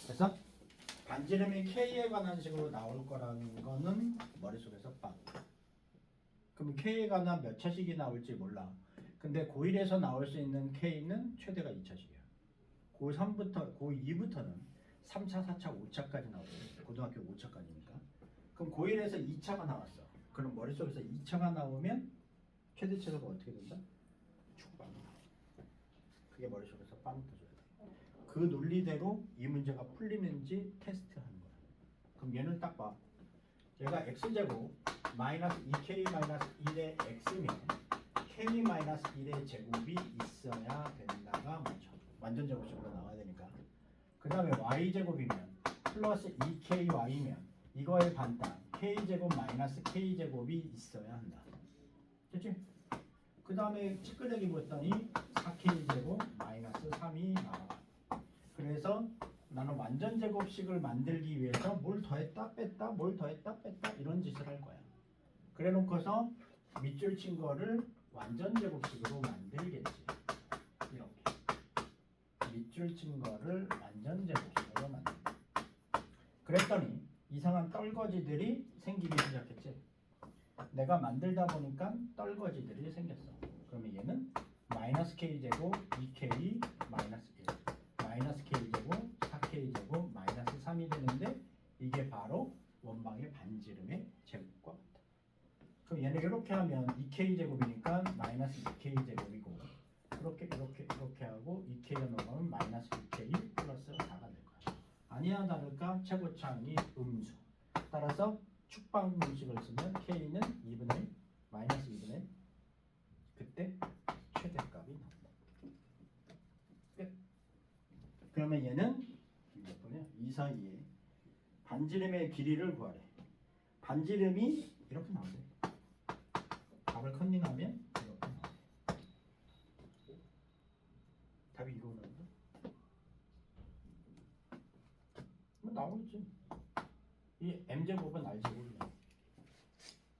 그래서 반지름이 K에 관한 식으로 나올 거라는 거는 머릿속에서 빵. 그럼 K에 관한 몇 차식이 나올지 몰라. 근데 고1에서 나올 수 있는 K는 최대가 2차식이야. 고3부터 고2부터는 3차, 4차, 5차까지 나오거든. 고등학교 5차까지니까. 그럼 고1에서 2차가 나왔어. 그럼 머릿속에서 2차가 나오면 최대 최소가 어떻게 된다? 축빵. 그게 머릿속에서 빵 터져야 돼. 그 논리대로 이 문제가 풀리는지 테스트하는 거야. 그럼 얘는 딱 봐. 얘가 x제곱 마이너스 2k 마이너스 1의 x면 k 마이너스 1의 제곱이 있어야 된다가 먼저 완전 제곱식으로 나와야 되니까. 그 다음에 y제곱이면 플러스 2ky면 이거의 반당 k제곱 마이너스 k제곱이 있어야 한다. 됐지? 그 다음에 찌끄레기 봤더니 4k제곱 마이너스 3이 나와. 그래서 나는 완전 제곱식을 만들기 위해서 뭘 더했다 뺐다 뭘 더했다 뺐다 이런 짓을 할 거야. 그래 놓고서 밑줄 친 거를 완전 제곱식으로 만들겠지. 이렇게 밑줄 친 거를 완전 제곱식으로 만든다. 그랬더니 이상한 떨거지들이 생기기 시작했지. 내가 만들다 보니까 떨거지들이 생겼어. 그러면 얘는 마이너스 k제곱 2k 마이너스 1 마이너스 k제곱 4k제곱 마이너스 3이 되는데 이게 바로 원방의 반지름의 제곱과 같다. 그럼 얘는 이렇게 하면 2k제곱이니까 마이너스 2k제곱이고 이렇게 하고 2k가 넘어가면 마이너스 2k 플러스 4가 될 거야. 아니나 다를까 최고차항이 음수. 따라서 축방 공식을 쓰면 k는 2분의 1 마이너스 2분의 1 그때 최대값이 나온다. 끝. 그러면 얘는 몇 번이야? 2, 4, 2에 반지름의 길이를 구하래. 반지름이 이렇게 나오대. 답을 컨닝하면 이렇게 나오대. 답이 이거 나온다. 뭐 나오겠지. 이 m제곱은 r제곱이야.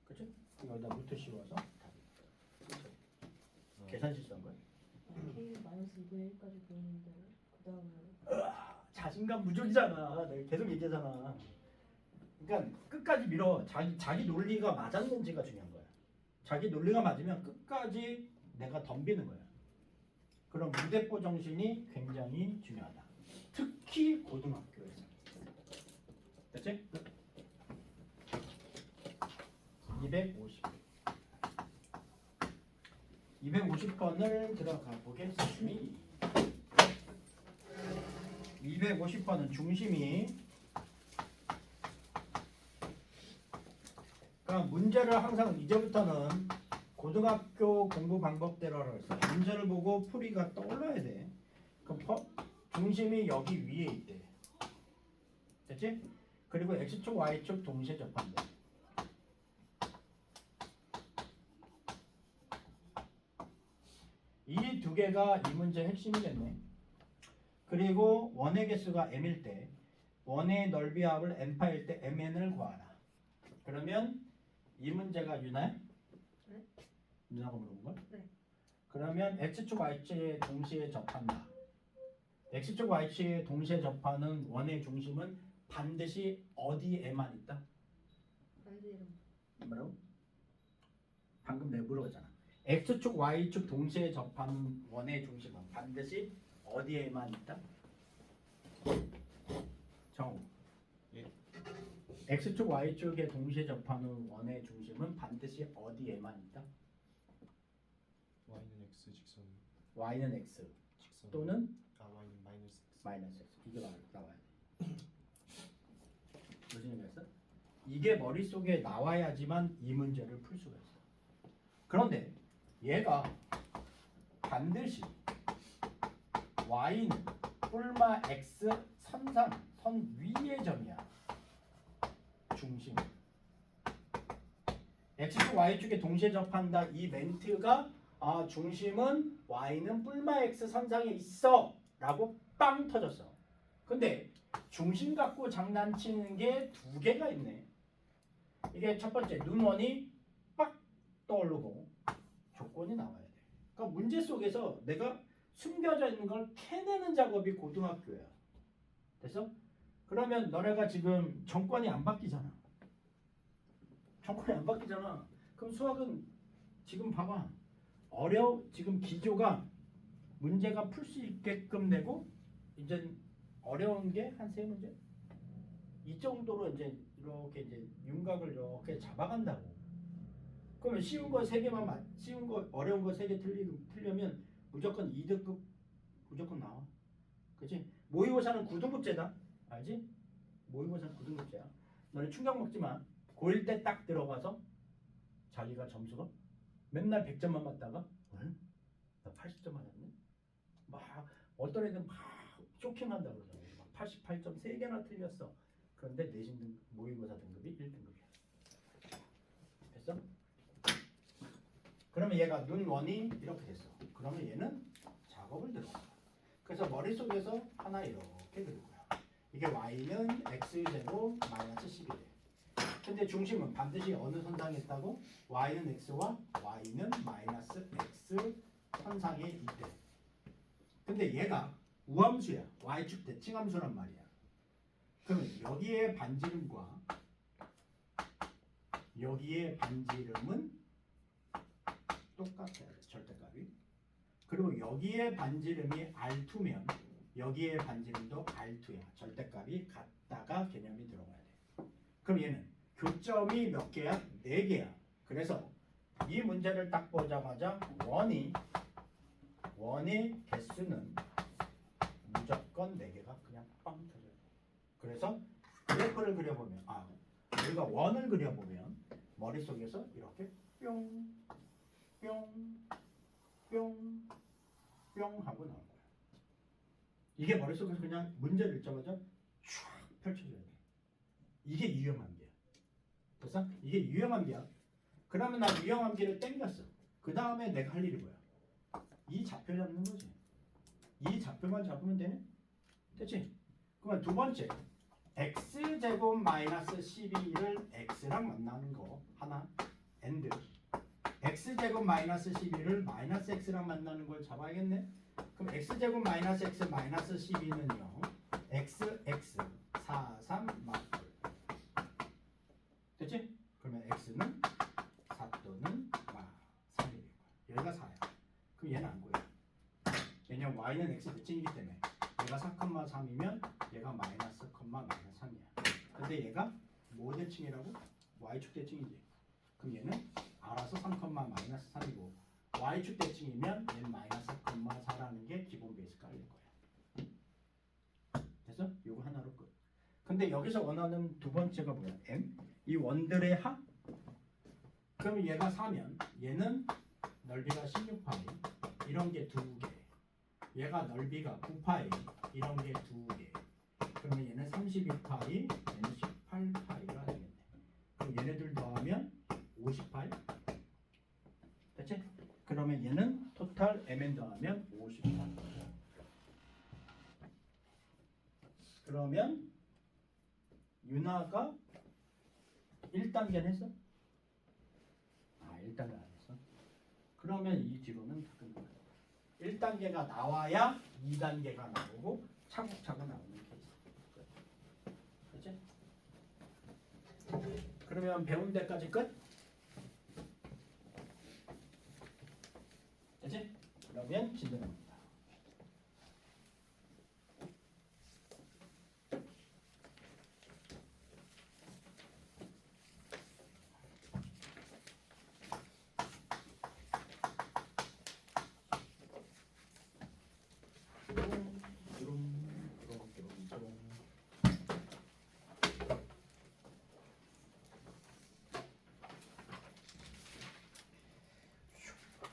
그치? 여기다 루트 씌워서 답이. 계산 실수한 거야. K 마이너스 2분의 1까지 보였는데 그 다음에 자신감 부족이잖아. 내가 계속 얘기하잖아. 그러니까 끝까지 밀어. 자기 논리가 맞았는지가 중요한 거야. 자기 논리가 맞으면 끝까지 내가 덤비는 거야. 그런 무대포 정신이 굉장히 중요하다. 특히 고등학교에서. 됐지? 250번을 들어가 보겠습니다. 250번은 중심이 그러니까 문제를 항상 이제부터는 고등학교 공부 방법대로 하라고 했어. 문제를 보고 풀이가 떠올라야 돼. 그럼 중심이 여기 위에 있대. 됐지? 그리고 x축 y축 동시에 접한대. 이 두 개가 이 문제의 핵심이겠네. 그리고 원의 개수가 m일 때 원의 넓이 합을 n파일 때 mn을 구하라. 그러면 이 문제가 유나야? 네. 누나가 물어본 거야? 네. 그러면 x축 y축에 동시에 접한다. x축 y축에 동시에 접하는 원의 중심은 반드시 어디에만 있다? 반지름 뭐라고? 방금 내가 물어봤잖아. x축 y축 동시에 접하는 원의 중심은 반드시 어디에만 있다? 정우. 예. x축 y축에 동시에 접하는 원의 중심은 반드시 어디에만 있다? y는 x 직선 y는 x 직선 또는 y는 마이너스 x 마이너스 x. 이게 나와야 돼. 무슨 의미였어? 이게 머릿속에 나와야지만 이 문제를 풀 수가 있어. 그런데 얘가 반드시 y는 뿔마 x 선상 선 위의 점이야. 중심. x축 y축에 동시에 접한다. 이 멘트가 중심은 y는 뿔마 x 선상에 있어 라고 빵 터졌어. 근데 중심 갖고 장난치는 게 두 개가 있네. 이게 첫 번째 눈원이 빡 떠오르고 조건이 나와야 돼. 그러니까 문제 속에서 내가 숨겨져 있는 걸 캐내는 작업이 고등학교야. 됐어? 그러면 너네가 지금 정권이 안 바뀌잖아. 정권이 안 바뀌잖아. 그럼 수학은 지금 봐봐. 지금 기조가 문제가 풀 수 있게끔 되고 이제 어려운 게 한 세 문제? 이 정도로 이제 이렇게 이제 윤곽을 이렇게 잡아간다고. 그러면 쉬운 거 세 개만 쉬운 거 어려운 거 세 개 틀려면 무조건 2등급 무조건 나와. 그렇지? 모의고사는 9등급제다. 알지? 모의고사는 9등급제야. 너네 충격 먹지 마. 고1 때 딱 들어가서 자기가 점수가 맨날 100점만 맞다가 나 80점 맞았네? 막 어떤 애들은 막 쇼킹한다 그러잖아. 88점 3개나 틀렸어. 그런데 내신 모의고사 등급이 1등급이야. 됐어? 그러면 얘가 눈원이 이렇게 됐어. 그러면 얘는 작업을 들어가. 그래서 머릿속에서 하나 이렇게 그릴 거야. 이게 y는 x제곱 마이너스 10이 돼. 근데 중심은 반드시 어느 선상에 있다고? y는 x와 y는 마이너스 x 선상에 있대. 근데 얘가 우함수야. y축 대칭함수란 말이야. 그러면 여기에 반지름과 여기에 반지름은 똑같아야 돼. 절대값이. 그리고 여기에 반지름이 R2면 여기에 반지름도 R2야. 절대값이 같다가 개념이 들어가야 돼. 그럼 얘는 교점이 몇 개야? 4개야. 그래서 이 문제를 딱 보자마자 원의 개수는 무조건 4개가 그냥 빵 터져요. 그래서 그래프를 그려보면 우리가 원을 그려보면 머릿속에서 이렇게 뿅 하고 나올 거야. 이게 머릿속에서 그냥 문제를 읽자마자 쫙 펼쳐져야 돼. 이게 유형암기야. 됐어? 이게 유형암기야. 그러면 나 유형암기를 땡겼어. 그 다음에 내가 할 일이 뭐야? 이 좌표 잡는 거지. 이 좌표만 잡으면 되네? 됐지? 그러면 두 번째 x제곱 마이너스 12를 x랑 만나는 거 하나 and x제곱 마이너스 11을 마이너스 x랑 만나는 걸 잡아야겠네. 그럼 x제곱 마이너스 x 마이너스 12는요 x 4, 3 마플 됐지? 그러면 x는 4 또는 마 3이 될 거야. 여기가 4야. 그럼 얘는 안 보여. 왜냐면 y는 x 대칭이기 때문에 얘가 4,3이면 얘가 마이너스 3이야. 근데 얘가 뭐 대칭이라고? y축 대칭이지. 그럼 얘는 알아서 3,-3이고 y축 대칭이면 얘는 마이너스 4라는 게 기본 베이스값이 될 거야. 됐어? 요거 하나로 끝. 근데 여기서 원하는 두 번째가 뭐야? m? 이 원들의 합? 그럼 얘가 4면 얘는 넓이가 16파이 이런 게 2개. 얘가 넓이가 9파이 이런 게 2개. 그러면 얘는 32파이 얘는 18파이가 되겠네. 그럼 얘네들 더하면 50파이 됐지? 그러면 얘는 토탈 mn 더하면 50파이. 그러면 윤하가 1단계는 했어? 1단계 안 했어? 그러면 이 뒤로는 다 끝난 거야. 1단계가 나와야 2단계가 나오고 차곡차곡 나오는 케이스. 그렇지? 그러면 배운 데까지 끝? 됐지? 그러면 진행합니다.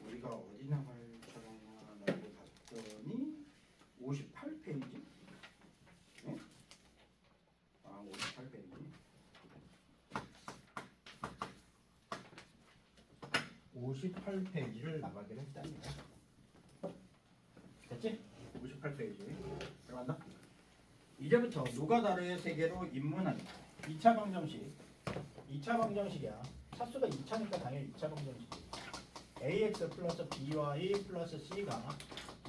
우리가 어디 나갈 촬영하라고 봤더니 58페이지? 네? 58페이지. 58페이지를 나가기로 했답니다. 됐지? 58페이지 들어간다. 이제부터 노가다르의 세계로 입문합니다. 2차 방정식. 2차 방정식이야. 차수가 2차니까 당연히 2차 방정식이야. ax 플러스 by 플러스 c가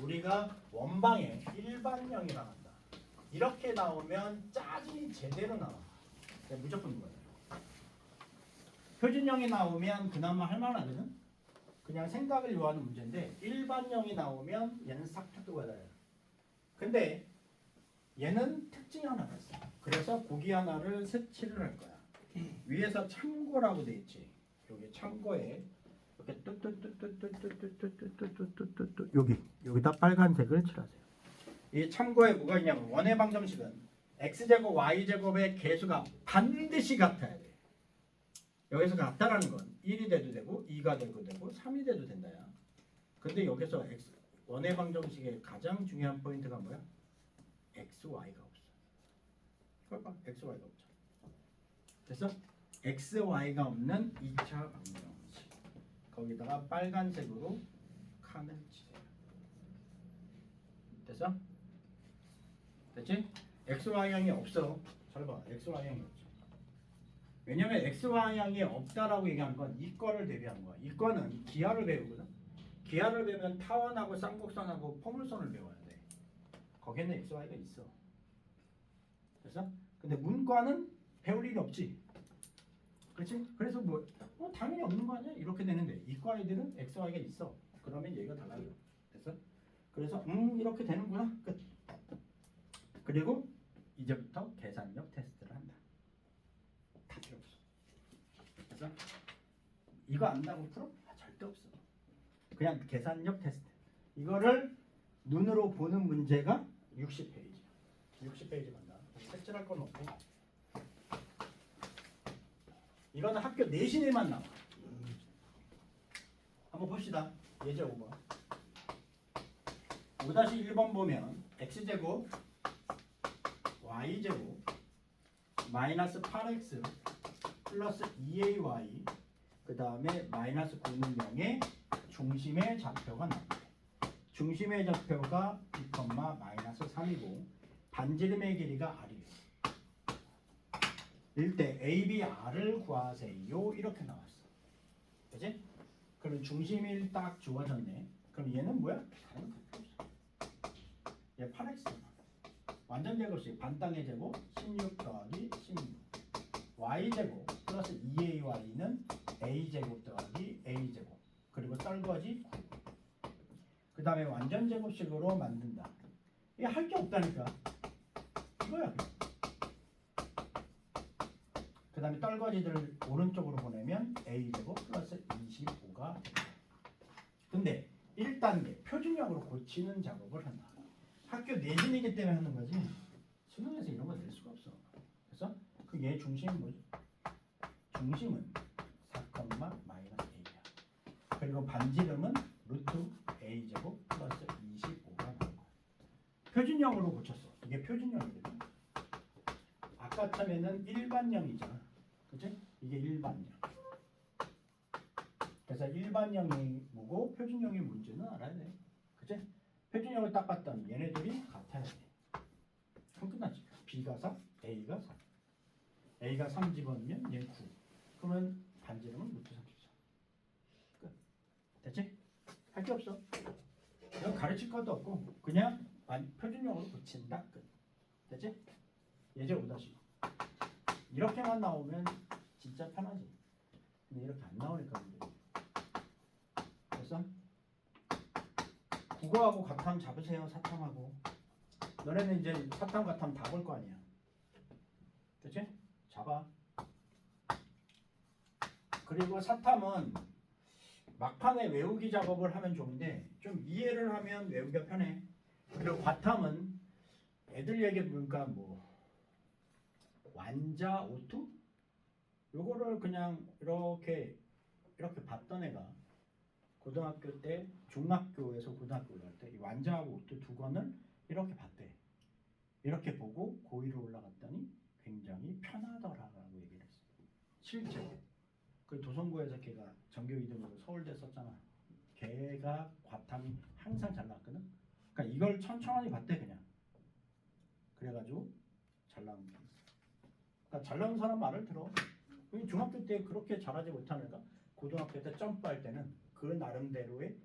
우리가 원방에 일반형이라 한다. 이렇게 나오면 짜증이 제대로 나와. 그냥 무조건 이거야. 표준형이 나오면 그나마 할만하거든. 그냥 생각을 요하는 문제인데 일반형이 나오면 얘는 싹 뜯어버려요. 근데 얘는 특징이 하나가 있어. 그래서 고기 하나를 색칠을 할 거야. 위에서 참고라고 돼 있지. 여기 참고에 이렇게 뚜뚜뚜뚜뚜뚜뚜뚜뚜뚜뚜뚜 여기다 빨간색을 칠하세요. 이 참고에 뭐가 있냐면 원의 방정식은 x제곱 y제곱의 개수가 반드시 같아야 돼. 여기서 같다라는 건 1이 돼도 되고 2가 돼도 되고 3이 돼도 된다야. 근데 여기서 원의 방정식의 가장 중요한 포인트가 뭐야? x, y가 없어. 그걸 봐. x, y가 없죠. 그래서 x, y가 없는 2차 방정식. 거기다가 빨간색으로 칸을 치세요. 됐어? 됐지? x, y양이 없어. 잘 봐. x, y양이 없지. 왜냐면 x, y양이 없다라고 얘기한 건 이과를 대비한 거야. 이과는 기하를 배우거든. 기하를 배우면 타원하고 쌍곡선하고 포물선을 배워야 돼. 거기에는 x, y가 있어. 그래서 근데 문과는 배울 일이 없지. 그렇지? 그래서 뭐 당연히 없는 거 아니야? 이렇게 되는데 이과 애들은 x, y가 있어. 그러면 얘가 달라요. 됐어? 그래서 이렇게 되는구나. 끝. 그리고 이제부터 계산력 테스트를 한다. 다 필요 없어. 그래서 이거 안다고 풀어? 절대 없어. 그냥 계산력 테스트. 이거를 눈으로 보는 문제가 60페이지. 60페이지 간다. 색칠할 건 없고. 이거는 학교 내신에만 나와. 한번 봅시다. 예제 5번. 5-1번 보면 x제곱 y제곱 마이너스 8x 플러스 2ay 그 다음에 마이너스 9는 0의 중심의 좌표가 나옵니다. 중심의 좌표가 2, 마이너스 3이고 반지름의 길이가 r이에요. 일 때 ABR을 구하세요. 이렇게 나왔어. 그치? 그럼 중심이 딱 주어졌네. 그럼 얘는 뭐야? 얘 8x. 완전 제곱식 반땅의 제곱 16 더하기 16. y제곱 플러스 2ay는 a제곱 더하기 a제곱. 그리고 떨거지 9. 그 다음에 완전 제곱식으로 만든다. 이게 할 게 없다니까. 이거야. 그 다음에 떨거지들 오른쪽으로 보내면 a제곱 플러스 25가 근데 1단계 표준형으로 고치는 작업을 한다. 학교 내신이기 때문에 하는 거지 수능에서 이런 거 낼 수가 없어. 그래서 그 얘 중심은 뭐지? 중심은 4, 마이너스 a야. 그리고 반지름은 루트 a제곱 플러스 25가 나온 거야. 표준형으로 고쳤어. 이게 표준형이거든. 아까 처음에는 일반형이잖아. 그치? 이게 일반형. 그래서 일반형이 뭐고 표준형이 뭔지는 알아야 돼. 그치? 표준형을 딱 봤더니 얘네들이 같아야 돼. 그럼 끝났지. B가 4, A가 4. A가 3 집어넣으면 얘는 9. 그러면 반지름은 루트 34. 끝. 됐지? 할 게 없어. 이건 가르칠 것도 없고 그냥 표준형으로 고친다. 끝. 됐지? 예제 5-5. 이렇게만 나오면 진짜 편하지. 근데 이렇게 안 나오니까 문제. 그래서 국어하고 같함 잡으세요. 사탐하고. 너네는 이제 사탐 같함 다 볼 거 아니야. 그치? 잡아. 그리고 사탐은 막판에 외우기 작업을 하면 좋은데 좀 이해를 하면 외우기가 편해. 그리고 과탐은 애들 얘기 보니까 뭐 완자 오투? 요거를 그냥 이렇게 봤던 애가 고등학교 때 중학교에서 고등학교 갈 때 이 완자하고 오투 두 권을 이렇게 봤대. 이렇게 보고 고1로 올라갔더니 굉장히 편하더라라고 얘기를 했어. 실제로. 그 도성고에서 걔가 전교 2등으로 서울대 썼잖아. 걔가 과탐이 항상 잘 나왔거든. 그러니까 이걸 천천히 봤대 그냥. 그래가지고 잘 나온 게 있어. 그러니까 잘 나온 사람 말을 들어. 중학교 때 그렇게 잘하지 못하는 애가 고등학교 때 점프할 때는 그 나름대로의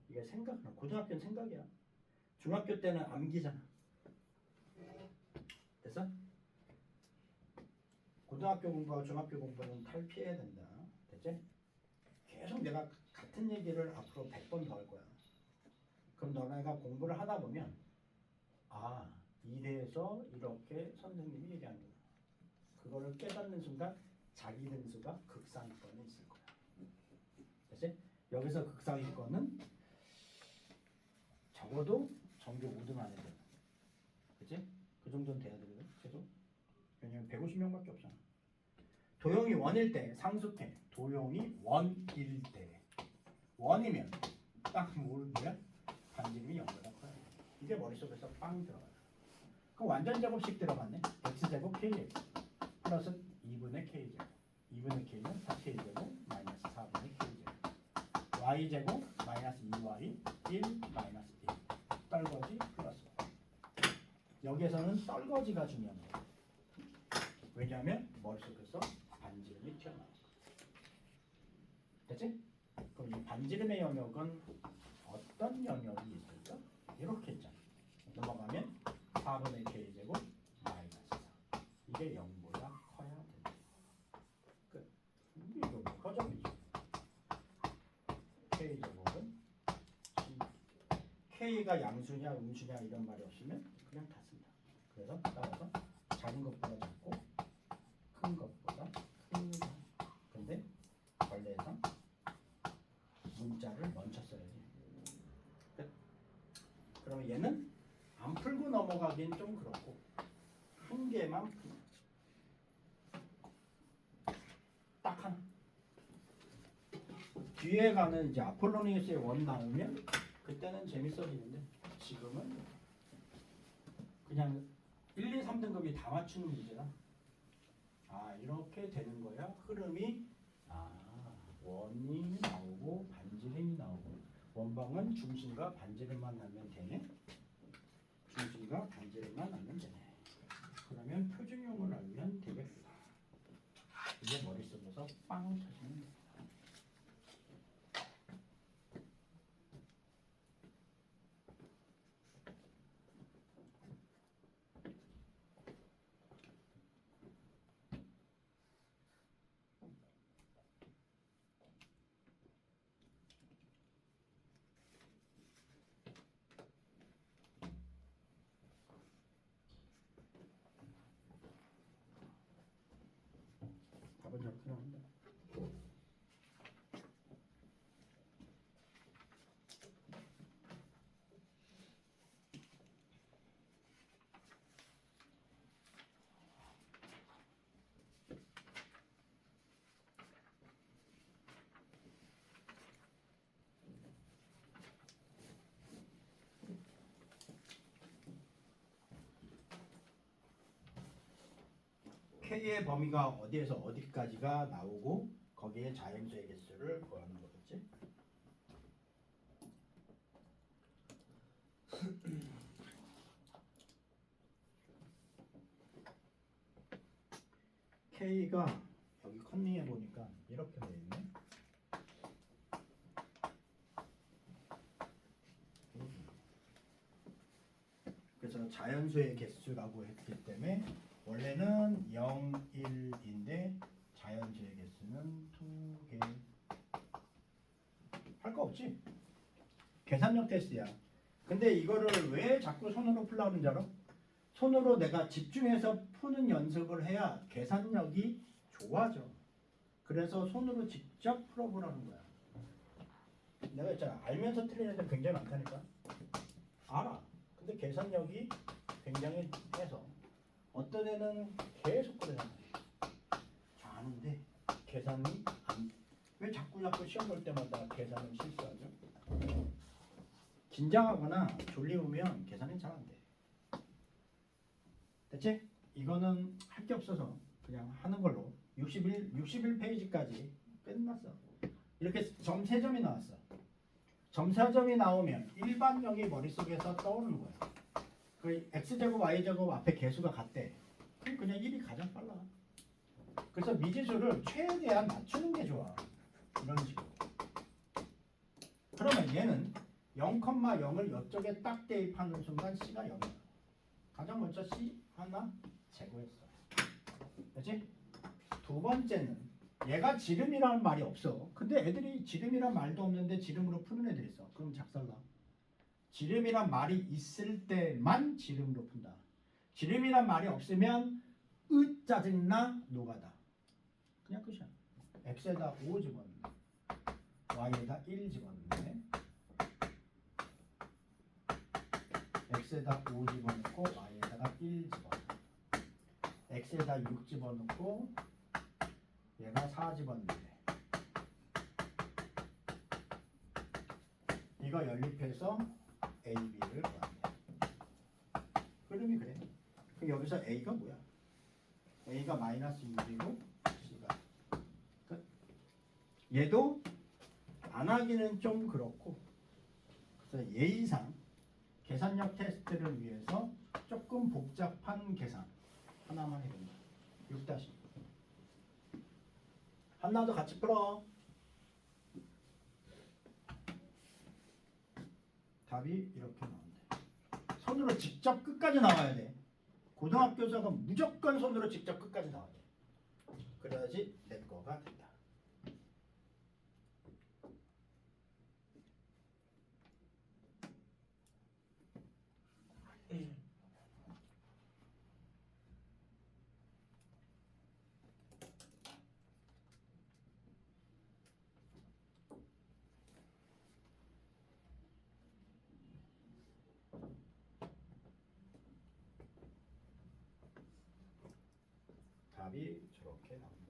이게 생각. 고등학교는 생각이야. 중학교 때는 암기잖아. 됐어? 고등학교 공부하고 중학교 공부는 탈피해야 된다. 됐지? 계속 내가 같은 얘기를 앞으로 100번 더 할 거야. 그럼 너네가 공부를 하다 보면 아, 이래서 이렇게 선생님이 얘기하는구나. 그거를 깨닫는 순간 자기 등수가 극상위권에 있을 거야. 됐지? 여기서 극상위권은 적어도 전교 5등 안에 들어. 그치? 그 정도는 돼야 되거든, 최소. 왜냐면 150명밖에 없잖아. 도형이 원일 때 상수패, 도형이 원일 때. 원이면 딱 뭐야? 반지름이 0보다 커요. 이게 머릿속에서 빵 들어가요. 그럼 완전 제곱식 들어갔네. x제곱 kx 플러스 2분의 k제곱. 2분의 k는 4k제곱 마이너스 4분의 k제곱. y제곱 마이너스 2y 1 마이너스 1. 떨거지 플러스 5. 여기에서는 떨거지가 중요한 거예요. 왜냐하면 머릿속에서 반지름이 튀어나와요. 됐지? 그럼 이 반지름의 영역은 어떤 영역이 있을까? 이렇게 있잖아. 넘어가면 4분의 k제곱 마이너스 4. 이게 0보다 커야 된다. 끝. 이게 뭐가 점이지? k제곱은 16. k가 양수냐 음수냐 이런 말이 없으면 그냥 다 쓴다. 그래서 따라서 작은 것보다 작고 큰 것보다 크다. 근데 원래상 문자를 먼저 써야지. 끝. 그러면 얘는 안 풀고 넘어가긴 좀 그렇고 한 개만 풀. 딱 하나. 뒤에 가는 이제 아폴로니우스의 원 나오면 그때는 재밌어지는데 지금은 그냥 1, 2, 3등급이 다 맞추는 문제다. 아, 이렇게 되는 거야. 흐름이 원이 나오고 반지름이 나오고 원방은 중심과 반지름만 나면 되네. 중심과 반지름만 나면 되네. 그러면 표준형을 알면 되겠다. 이게 머릿속에서 빵 터지는 거야. 답은 저렇게 나온다. K의 범위가 어디에서 어디까지가 나오고 거기에 자연수의 개수를 구하는 거겠지. K가 여기 컨닝해 보니까 이렇게 돼 있네. 그래서 자연수의 개수라고 했기 때문에 원래는 0, 1인데 자연수의 개수는 2개. 할 거 없지? 계산력 테스트야. 근데 이거를 왜 자꾸 손으로 풀라는 줄 알아? 손으로 내가 집중해서 푸는 연습을 해야 계산력이 좋아져. 그래서 손으로 직접 풀어보라는 거야. 내가 있잖아. 알면서 틀리는 애들 굉장히 많다니까. 알아. 근데 계산력이 굉장히 해서 어떤 애는 계속 그러잖아. 아는데 계산이 왜 자꾸 시험 볼 때마다 계산을 실수하죠? 긴장하거나 졸리우면 계산이 잘 안 돼. 됐지? 이거는 할 게 없어서 그냥 하는 걸로 61페이지까지 끝났어. 이렇게 점 3점이 나왔어. 점 4점이 나오면 일반형이 머릿속에서 떠오르는 거야. 그 x제곱 y제곱 앞에 개수가 같대. 그냥 1이 가장 빨라. 그래서 미지수를 최대한 맞추는 게 좋아. 이런 식으로. 그러면 얘는 0,0을 이쪽에 딱 대입하는 순간 C가 0이야. 가장 먼저 C 하나 제거했어. 그렇지? 두 번째는 얘가 지름이라는 말이 없어. 근데 애들이 지름이란 말도 없는데 지름으로 푸는 애들이 있어. 그럼 작살나. 지름이란 말이 있을 때만 지름으로 푼다. 지름이란 말이 없으면 으 짜증나 노가다. 그냥 끝이야. x에다 5 집어넣네. y에다 1 집어넣네. x에다 5 집어넣고 y에다가 1 집어넣어. x에다 6 집어넣고 얘가 4 집어넣네. 이거 연립해서 a, b를 구하네. 흐름이 그래. 그럼 여기서 a가 뭐야? a가 마이너스 6이고 c가 끝. 얘도 안 하기는 좀 그렇고 그래서 예의상 계산력 테스트를 위해서 조금 복잡한 계산 하나만 해본다. 6-2 하나도 같이 풀어. 답이 이렇게 나온대. 손으로 직접 끝까지 나와야 돼. 고등학교에서는 무조건 손으로 직접 끝까지 나와야 돼. 그래야지 내 거가 된다. 답이 저렇게 나옵니다.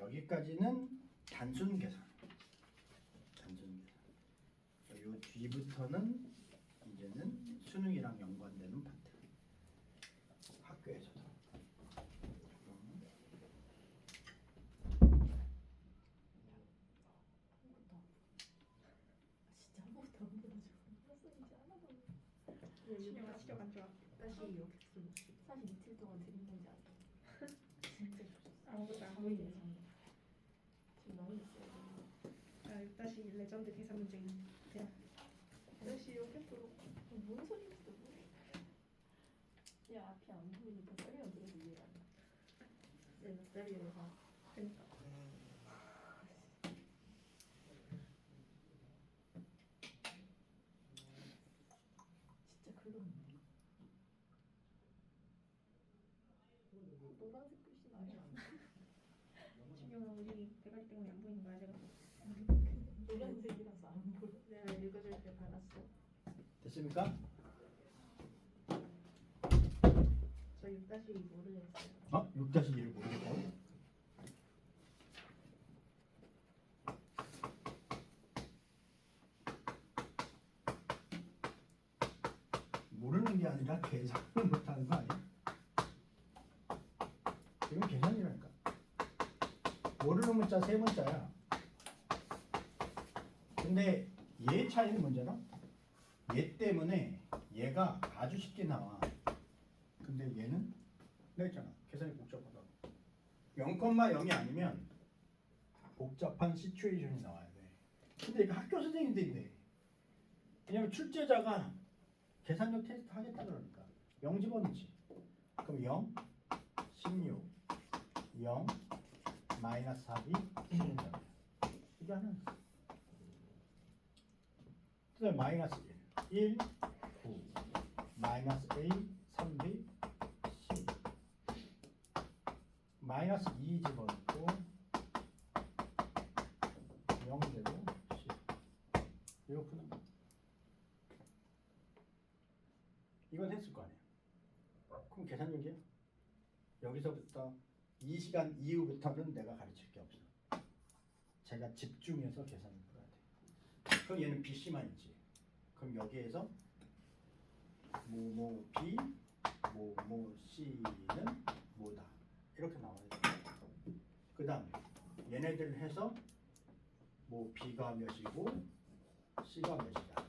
여기까지는 단순 계산. 단순 계산. 요 뒤부터는 이제는 수능이랑 연관되는 파트. 학교에서도. 진짜 아무것도 안 보여줘. 이제 하나도 안 보여. 준영아 시력 안 좋아. 다시 이렇게 사실 이틀 동안 드린 건지 알아. 진짜 좋았어. 아무것도 안 거의 보이네. 예상. 지금 많이 있어요. 아, 6-2 레전드 계산 문제. 대 다시 이렇게 또 뭔 소리야 또? 야 앞이 안 보이니까 설명 들어도 이해가 안 돼. 내가 썰이를 봐. 그러니까. 진짜 글렀는데. 노란색 글씨 나야. 준영아 우리 대가리 때문에 안 보이는 거야 제가. 노란색이라서 안 보여. 내가 읽어줄 때 받았어. 됐습니까? 저 6-2 모르겠어요. 6-2를 모르겠다고? 모르는 게 아니라 계산을 못하는 거 아니야? 이건 계산이라니까. 모르는 문자 세 문자야. 근데 얘 차이는 뭔지알아? 얘 때문에 얘가 아주 쉽게 나와. 근데 얘는 내가 있잖아. 계산이 복잡하다고. 0,0이 아니면 복잡한 시츄에이션이 나와야 돼. 근데 이거 학교 선생님들인데. 왜냐면 출제자가 계산력 테스트 하겠다 그러니까 0 집어넣지. 그럼 0, 16, 0, 마이너스 4이 16이야. 이게 하나. 그다음에 마이너스 1, 1, 9, 마이너스 A, 3B, C. 마이너스 2 집어넣고 0제곱 C. 이거 푸는 거. 이건 했을 거 아니야. 그럼 계산력이야. 여기서부터 이 시간 이후부터는 내가 가르칠 게 없어. 제가 집중해서 계산을 풀어야 돼. 그럼 얘는 BC만 있지. 그럼 여기에서 뭐뭐 B, 뭐뭐 C는 뭐다. 이렇게 나와야 돼. 그 다음에 얘네들 해서 뭐 B가 몇이고 C가 몇이다.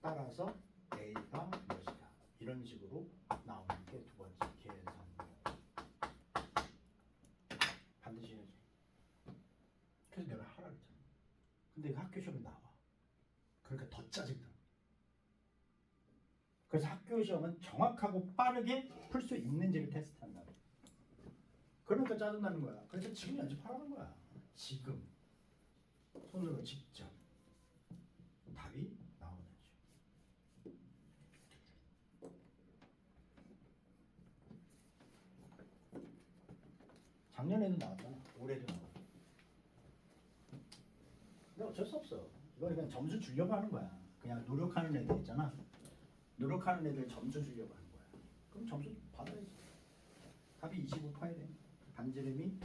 따라서 A가 몇이다. 이런 식으로 나오는 게 두 번째 계산입니다. 반드시 해야지. 그래서 내가 하라 그랬잖아. 근데 이거 학교 시험에 나와. 그러니까 더 짜증나. 그래서 학교 시험은 정확하고 빠르게 풀 수 있는지를 테스트한다. 그러니까 짜증나는 거야. 그래서 지금 연습하라는 거야. 지금 손으로 직접 답이 나오는지. 작년에도 나왔잖아. 올해도 나와. 근데 어쩔 수 없어. 이거 그냥 점수 주려고 하는 거야. 그냥 노력하는 애들 있잖아. 노력하는 애들 점수 주려고 하는 거야. 그럼 점수 받아야지. 답이 25%래. 반지름이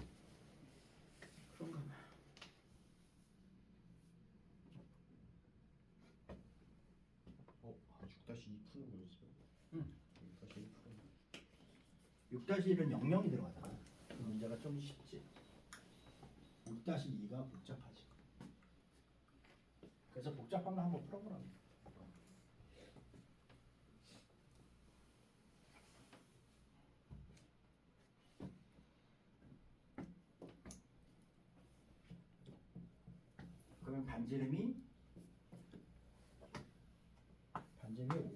그런가 봐. 아 6-2 푸는 거였어요? 응. 6-1 푸는 6-1은 00이 들어가잖아. 그 문제가 좀 쉽지. 6-2가 복잡하지. 그래서 복잡한 거 한번 풀어보라고. 그러면 반지름이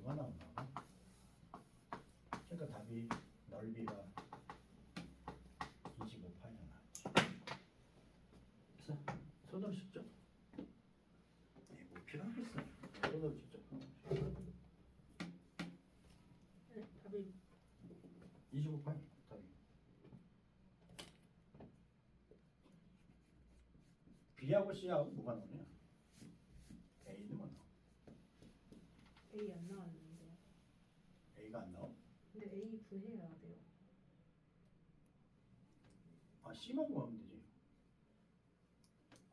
5가 나온다. 그러니까 답이 넓이가 25파이가 나왔지. 그래서 손으로 직접. 뭐 필요하겠어. 손으로 직접. 네, 답이 25파이 답이. B하고 C하고 뭐가 나오냐? A는 뭐 나와? A 안 나왔는데요. A가 안 나와? 근데 A 구해야 돼요. 아 C만 구하면 되지.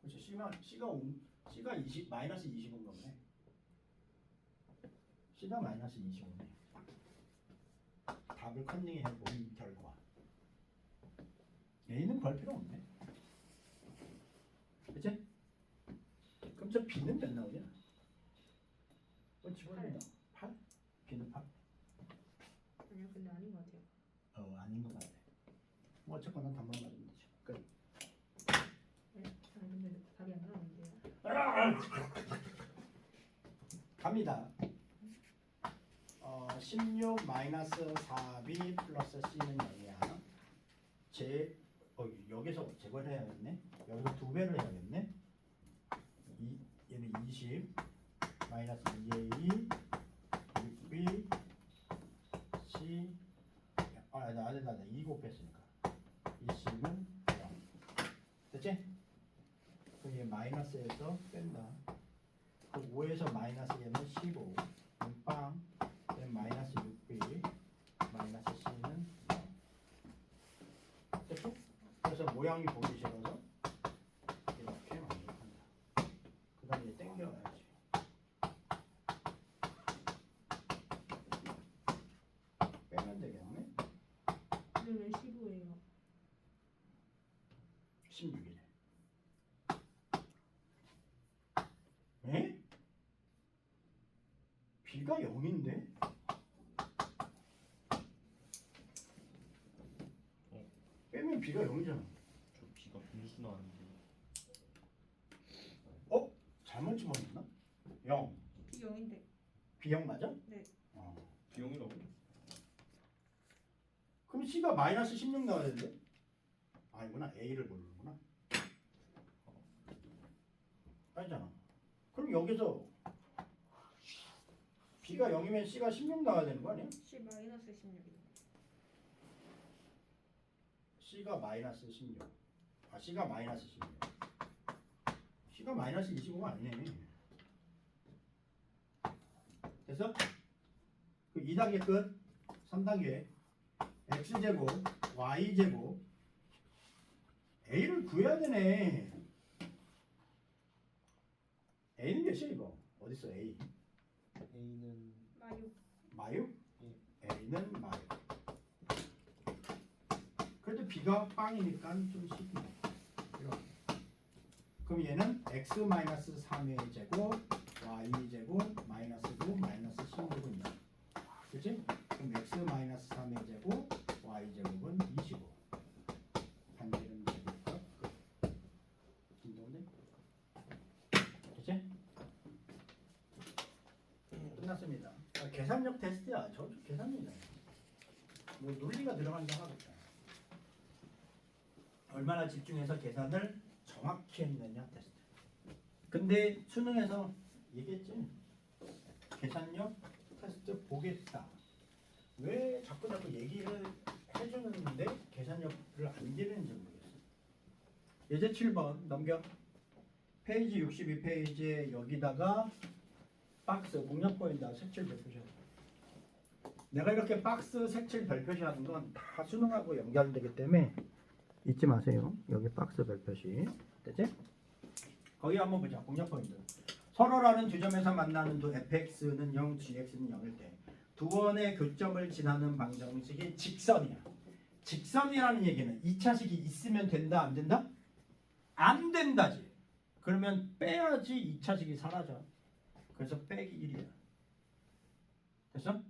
그렇지. C가 20 마이너스 25인 거네. C가 마이너스 25네. 답을 컨닝해 본 결과 A는 구할 필요 없네. 그치? 그럼 저 B는 몇 나오냐? 집어넣나? 8? B는 8? 아니요, 근데 아닌 것 같아요. 아닌 것 같아. 뭐 어쨌거나 답만 맞으면 되지. 끝. 네, 아니 근데 답이 안 나오는데요. 갑니다. 16 마이너스 4b 플러스 c는 0이야. 여기서 제거를 해야겠네. 여기서 2배를 해야겠네. 얘는 20 마이너스 2a 6b c 나 2 곱했으니까 이 c는 0. 됐지? 그럼 얘 마이너스에서 뺀다. 그 5에서 마이너스 얘는 15 빵 얘는 마이너스 6b 마이너스 c는 0. 됐죠? 그래서 모양이 보기 싫어서 이렇게 만족한다. 그 다음에 이제 땡겨야지. 빼면 되겠네. 근데 왜 15예요? 16이래. 에? B가 0인데? 빼면 B가 0이잖아. 저 B가 분수 나왔는데 잘못 집어넣나? 0. B 0인데. B0 맞아? 네. B형이라고? 그럼 C가 마이너스 16 나와야 되는데? 아니구나. A를 모르는구나. 아니잖아. 그럼 여기서 B가 0이면 C가 16 나와야 되는 거 아니야? C 마이너스 16이요. C가 마이너스 16. C가 마이너스 16. C가 마이너스 25가 아니네. 됐어? 그 2단계 끝. 3단계 X제곱 Y제곱 A를 구해야 되네. A는 몇이야 이거? 어딨어 A? A는 마육. 마육? 예. A는 마육. 그래도 B가 b가 빵이니까 좀 쉽네. 이렇게. 그럼 얘는 x-3의 제곱 y 제곱 마이너스 9 마이너스 16은 0. 그치? 그럼 x-3의 제곱 y 제곱은 25. 반지름 제곱과 끝. 진도네? 그치? 끝났습니다. 계산력 테스트야. 저 계산이네. 뭐 논리가 들어간 게 하나도 없다. 얼마나 집중해서 계산을 정확히 했느냐 테스트. 근데 수능에서 얘기했지. 계산력 테스트 보겠다. 왜 자꾸 얘기를 해주는데 계산력을 안 기르는지 모르겠어. 예제 7번 넘겨. 페이지 62페이지에 여기다가 박스 공략 포인트 색칠 별표시하는 거. 내가 이렇게 박스 색칠 별표시하는 건 다 수능하고 연결되기 때문에 잊지 마세요. 여기 박스 별표시 됐지? 거기 한번 보자. 공략 포인트. 서로라는 두 점에서 만나는 두 fx는 0, gx는 0일 때 두 원의 교점을 지나는 방정식이 직선이야. 직선이라는 얘기는 2차식이 있으면 된다 안 된다? 안 된다지. 그러면 빼야지 2차식이 사라져. 그래서 빼기 1이야. 됐어?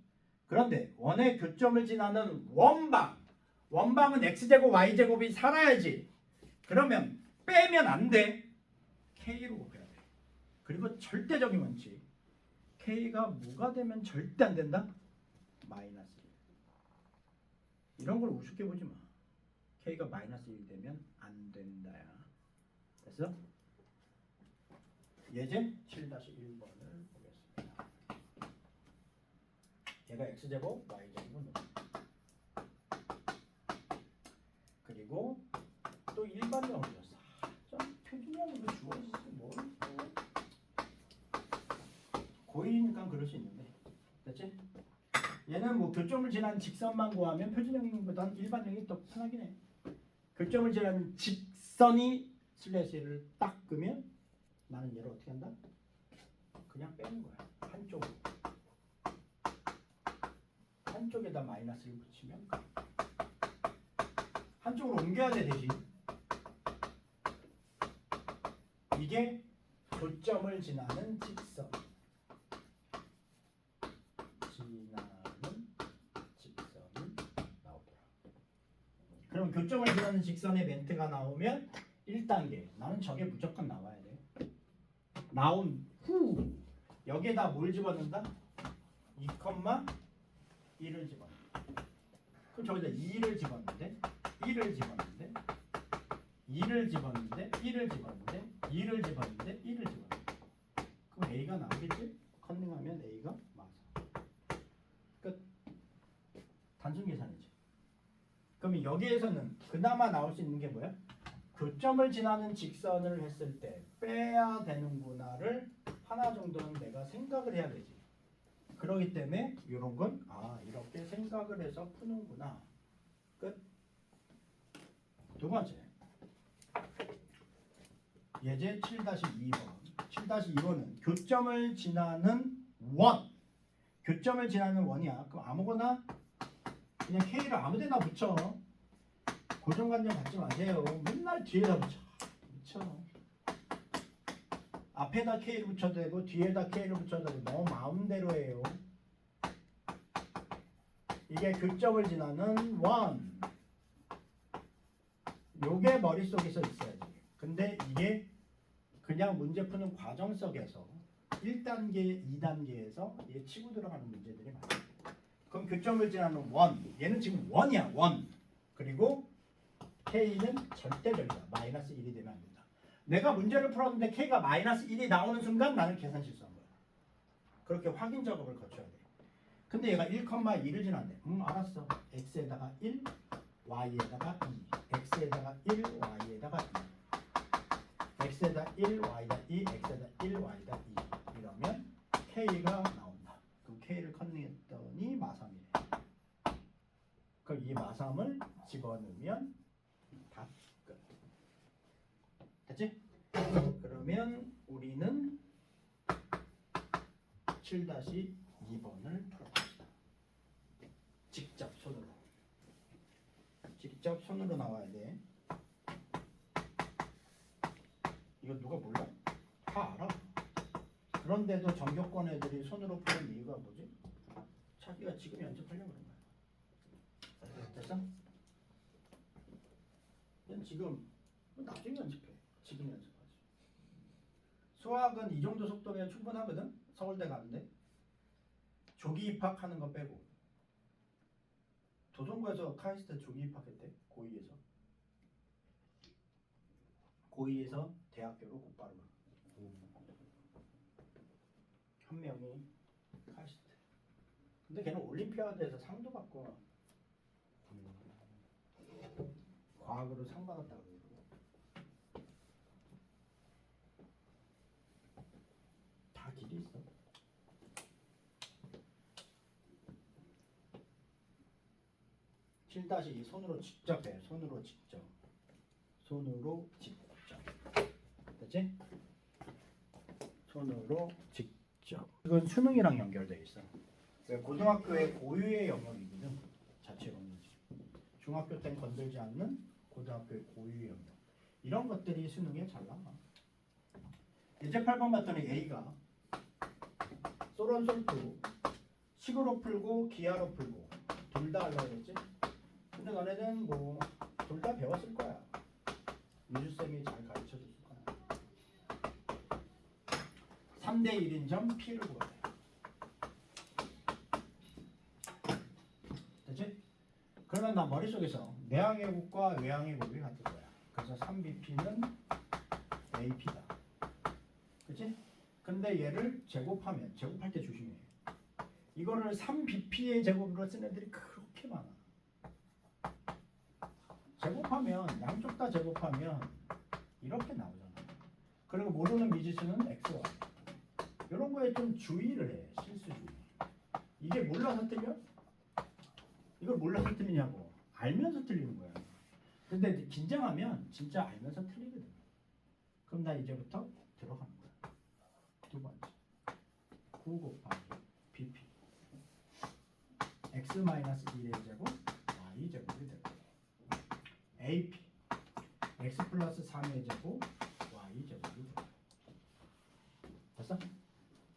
그런데 원의 교점을 지나는 원방은 x제곱 y제곱이 살아야지. 그러면 빼면 안 돼. k로 곱해야 돼. 그리고 절대적인 원칙. k가 뭐가 되면 절대 안 된다? 마이너스 1. 이런 걸 우습게 보지 마. k가 마이너스 1 되면 안 된다야. 됐어? 예제 7-1번을 보겠습니다. 얘가 x제곱 y제곱은 0. 그리고 또 일반형으로 줬어. 좀 표준형으로 주어졌어. 뭘 고일이니까 그럴 수 있는데. 됐지? 얘는 뭐 교점을 지난 직선만 구하면 표준형보다는 일반형이 더 편하긴 해. 교점을 지난 직선이 슬래시를 딱 끄면 나는 얘를 어떻게 한다? 그냥 빼는 거야. 한쪽에다 마이너스를 붙이면 한쪽으로 옮겨야 돼. 대신 이게 교점을 지나는 직선이 나오더라. 그럼 교점을 지나는 직선의 멘트가 나오면 1단계. 나는 저게 무조건 나와야 돼. 나온 후 여기에다 뭘 집어넣는다? 2,1을 집어넣는다. 그럼 저기다 2를 집어넣는데 1을 집어넣는데 2를 집어넣는데 1을 집어넣는데 2를 집어넣는데 1을 집어넣는데 그럼 A가 나오겠지? 컨닝하면 A가 맞아. 끝. 단순 계산이지. 그럼 여기에서는 그나마 나올 수 있는 게 뭐야? 교점을 지나는 직선을 했을 때 빼야 되는구나를 하나 정도는 내가 생각을 해야 되지. 그렇기 때문에 이런 건 이렇게 생각을 해서 푸는구나. 끝. 두 번째. 예제 7-2번. 7-2번은 교점을 지나는 원. 교점을 지나는 원이야. 그럼 아무거나 그냥 K를 아무데나 붙여. 고정관념 갖지 마세요. 맨날 뒤에다 붙여. 앞에다 K를 붙여도 되고 뒤에다 K를 붙여도 되고 너 마음대로 해요. 이게 교점을 지나는 원. 요게 머릿속에서 있어야지. 근데 이게 그냥 문제 푸는 과정 속에서 1단계, 2단계에서 얘 치고 들어가는 문제들이 많아요. 그럼 교점을 지나는 원. 얘는 지금 원이야. 원. 그리고 K는 절대적이다. 마이너스 1이 되면 안 된다. 내가 문제를 풀었는데 K가 마이너스 1이 나오는 순간 나는 계산 실수한 거야. 그렇게 확인 작업을 거쳐야 돼. 근데 얘가 1,2를 지났네. 알았어. X에다가 1, Y에다가 2. X에다가 1, Y에다가 2. X에다 1, Y에다 2, X에다 1, Y에다 2. 이러면 K가 나온다. 그럼 K를 컨닝했더니 마삼이래. 그럼 이 마삼을 집어넣으면 답 끝. 됐지? 그러면 우리는 7-2번을 풀어봅시다. 직접 손으로. 직접 손으로 나와야 돼. 이거 누가 몰라? 다 알아. 그런데도 전교권 애들이 손으로 푸는 이유가 뭐지? 자기가 지금 연습하려고 그런 거야. 됐어? 넌 지금 나중에 연습해. 지금 연습하지. 수학은 이 정도 속도면 충분하거든? 서울대 가는데. 조기 입학하는 거 빼고. 도전부에서 카이스트 조기 입학했대. 고2에서. 고2에서 대학교로 곧바로 가. 한 명이 카이스트. 근데 걔는 올림피아드에서 상도 받고 과학으로 상 받았다고 그러고. 다 길이 있어. (7-2) 손으로 직접 해. 손으로 직접. 손으로 직접. 됐지? 손으로 직접. 이건 수능이랑 연결돼 있어. 왜 고등학교의 고유의 영역이거든. 자체 영역이지. 중학교 땐 건들지 않는 고등학교의 고유의 영역. 이런 것들이 수능에 잘 나와. 이제 8번 봤더니 A가 솔원 솔투 식으로 풀고 기하로 풀고 둘 다 하려고 했지. 근데 너네는 뭐 둘 다 배웠을 거야. 유주쌤이 잘 가르쳐줬을 거야. 3대 1인 점 P를 구해야 돼. 됐지? 그러면 나 머릿속에서 내항해국과 외항해국이 같을 거야. 그래서 3BP는 AP다. 그치? 근데 얘를 제곱하면, 제곱할 때 조심해. 이거를 3BP의 제곱으로 쓴 애들이 그렇게 많아. 제곱하면, 양쪽 다 제곱하면 이렇게 나오잖아. 그리고 모르는 미지수는 X와 이런 거에 좀 주의를 해. 실수주의. 이게 몰라서 틀려? 이걸 몰라서 틀리냐고. 알면서 틀리는 거야. 근데 긴장하면 진짜 알면서 틀리거든. 그럼 나 이제부터 들어가는 거야. 두 번째 9 곱하기 BP x-1의 제곱 y 제곱이 되고 AP x 플러스 3의 제곱 y 제곱이 되고. 됐어?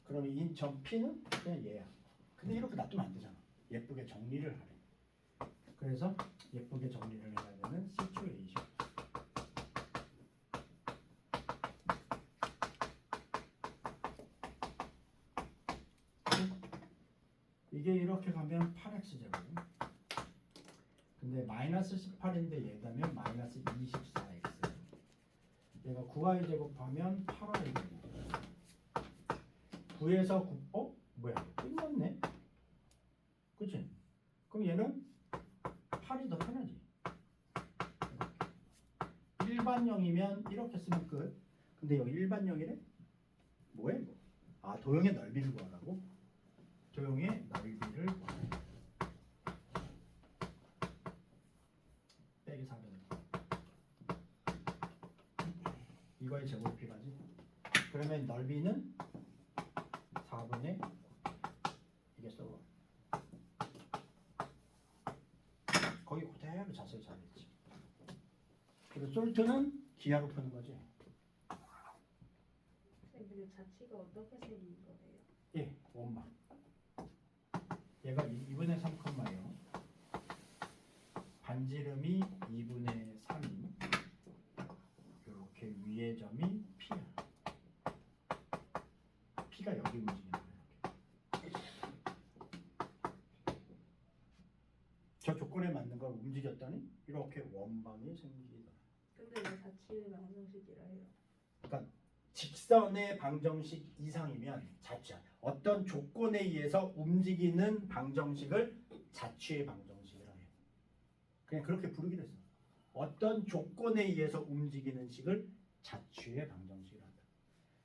그럼 이 점 P는 그냥 얘야. 근데 이렇게 놔두면 안 되잖아. 예쁘게 정리를 하래. 그래서 예쁘게 정리를 해야 되는 시츄에이션. 이게 이렇게 가면 8x제곱. 근데 마이너스 18인데 얘다면 마이너스 24x. 얘가 9y 제곱하면 8y 제곱. 9에서 9, 뭐야? 끝났네? 그치? 그럼 얘는 8이 더 편하지? 일반형이면 이렇게 쓰면 끝. 근데 여기 일반형이래? 뭐해 이거? 아, 도형의 넓이를 구하라고? 도형의 넓이를 구하라고. 빼기 4분의 이거의 제곱이 가지. 그러면 넓이는 4분의 이게 써. 거기 그대로 자세히 잘했지. 그리고 솔트는 기하로 푸는 거지. 근데 자취가 어떻게 생긴 거예요? 예, 원마. 얘가 2분의 3 컴마요. 반지름이 2분의 3인 이렇게 위의 점이 P야. P가 여기 움직이는 거야. 이렇게. 저 조건에 맞는 걸 움직였더니 이렇게 원방이 생기더라. 근데 왜 자취를 방정식이라 해요? 그러니까 직선의 방정식 이상이면 자취야. 어떤 조건에 의해서 움직이는 방정식을 자취의 방정식이라 해요. 그냥 그렇게 부르기로 했어. 어떤 조건에 의해서 움직이는 식을 자취의 방정식이라 한다.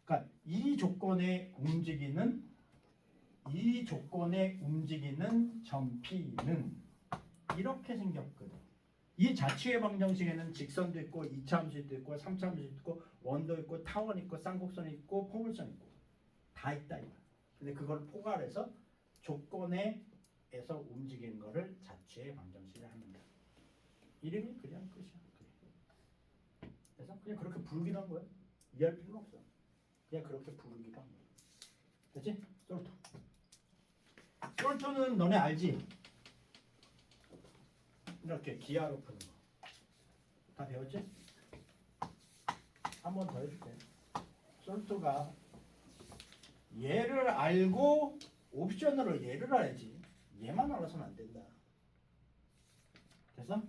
그러니까 이 조건에 움직이는 점 P는 이렇게 생겼거든. 이 자취의 방정식에는 직선도 있고 2차 함수도 있고 3차 함수도 있고 원도 있고 타원 있고 쌍곡선이 있고 포물선 있고 다 있다 이거야. 근데 그걸 포괄해서 조건에서 움직이는 거를 자취의 방정식을 합니다. 이름이 그냥 끝이야. 그래서 그냥 그렇게 부르기도 한 거야. 이해할 필요는 없어. 그냥 그렇게 부르기도 한 거야. 됐지? 솔토. 솔토는 너네 알지? 이렇게 기하로 푸는 거. 다 배웠지? 한 번 더 해줄게. 솔토가 얘를 알고 옵션으로 얘를 알아야지. 얘만 알아서는 안 된다. 됐어?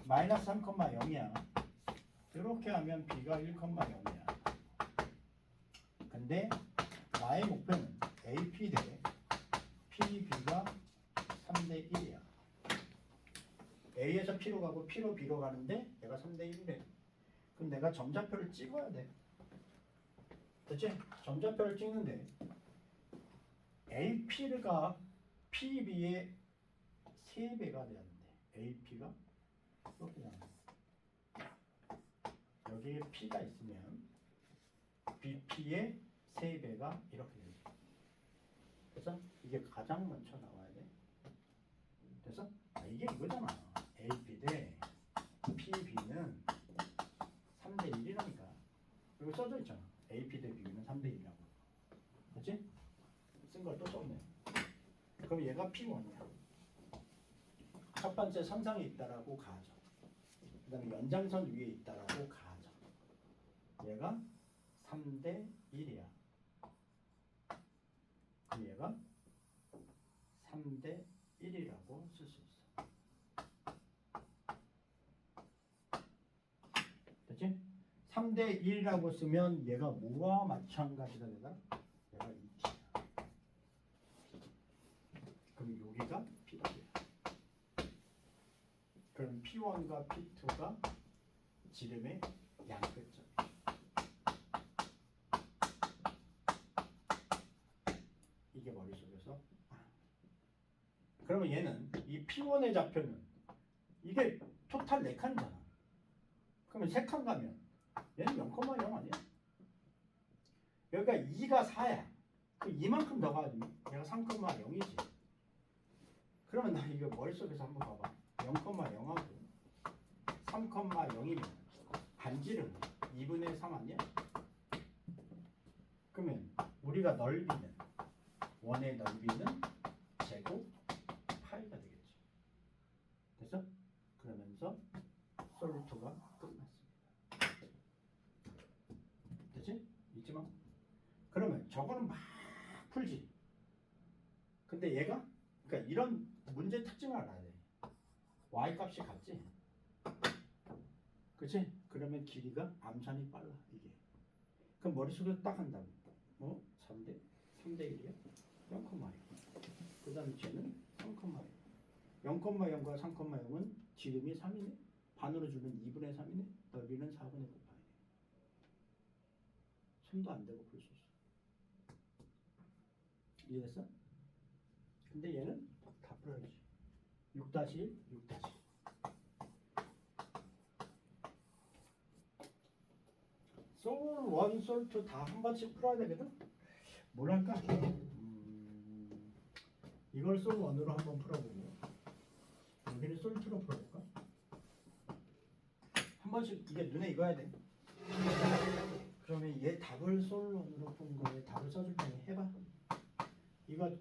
마이너스 3,0이야. 이렇게 하면 b가 1,0이야. 근데 나의 목표는 AP 대 PB가 3대 1이야. A에서 P로 가고 P로 B로 가는데 얘가 3대 1이래. 그럼 내가 점좌표를 찍어야 돼. 됐지? 점좌표를 찍는데 AP가 PB의 3배가 되는데 AP가 이렇게 나와. 여기에 P가 있으면 BP의 3배가 이렇게 되지. 그래서 이게 가장 먼저 나와야 돼. 됐어? 이게 이거잖아. AP 대 PB는 3대 1이라니까. 여기 써져 있잖아. AP 대 BB는 3대 1이라고. 그렇지? 쓴 걸 또 썼네. 그럼 얘가 P1이야. 첫 번째 선상에 있다라고 가정. 그 다음에 연장선 위에 있다라고 가정. 얘가 3대 1이야. 그럼 얘가 3대 1이라고 쓸 수 있어. 됐지? 3대 1이라고 쓰면 얘가 뭐와 마찬가지가 되나? 얘가 2t야. 그럼 여기가 P2야. 그럼 P1과 P2가 지름의 양끝점이야. 이게 머릿속에서 그러면 얘는 이 P1의 좌표는 이게 토탈 4칸이잖아. 그러면 3칸 가면 얘는 0,0 아니야? 여기가 2가 4야. 그 이만큼 더 가면 얘가 3,0이지. 그러면 나 이거 머릿속에서 한번 봐봐. 0,0하고 3,0이면 반지름 2분의 3 아니야? 그러면 우리가 넓이는 원의 넓이는 제곱 파이가 되겠지. 됐어? 그러면서 솔루트가 끝났습니다. 됐지? 잊지 마. 그러면 저거는 막 풀지. 근데 얘가 그러니까 이런 문제 특징을 알아야 돼. y 값이 같지? 그치? 그러면 길이가 암산이 빨라 이게. 그럼 머릿속에 딱 한다고. 3대 1이야? 0,1. 그 다음에 쟤는 3,1. 0,0과 3,0은 지름이 3이네. 반으로 주면 2분의 3이네. 넓이는 4분의 9파이네. 손도 안 대고 풀 수 있어. 이해됐어? 근데 얘는 다 풀어야지. 6-1, 6-1. 솔 1, 솔 2 다 한 번씩 풀어야 되거든? 뭘 할까? 이걸 솔 1으로 한번 풀어보고 여기는 솔 2로 풀어볼까? 한 번씩 이게 눈에 익어야 돼. 그러면 얘 답을 솔 1으로 푼 거에 답을 써줄 테니 해봐. 이거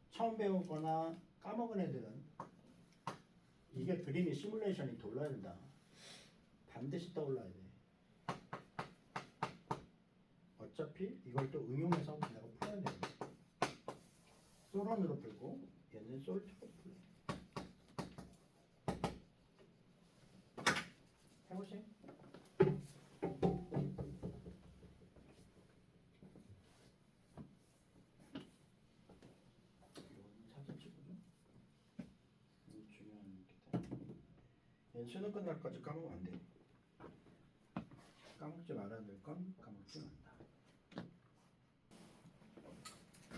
처음 배우거나 까먹은 애들은 이게 그림이 시뮬레이션이 돌아야 된다. 반드시 떠올라야 돼. 어차피 이걸 또 응용해서 내가 풀어야 돼. 솔1으로 풀고 얘는 솔2로 풀어. 해보시. 수능 끝날 까지 까먹으면 안 돼. 까먹지 말아야 될 건 까먹지 말다.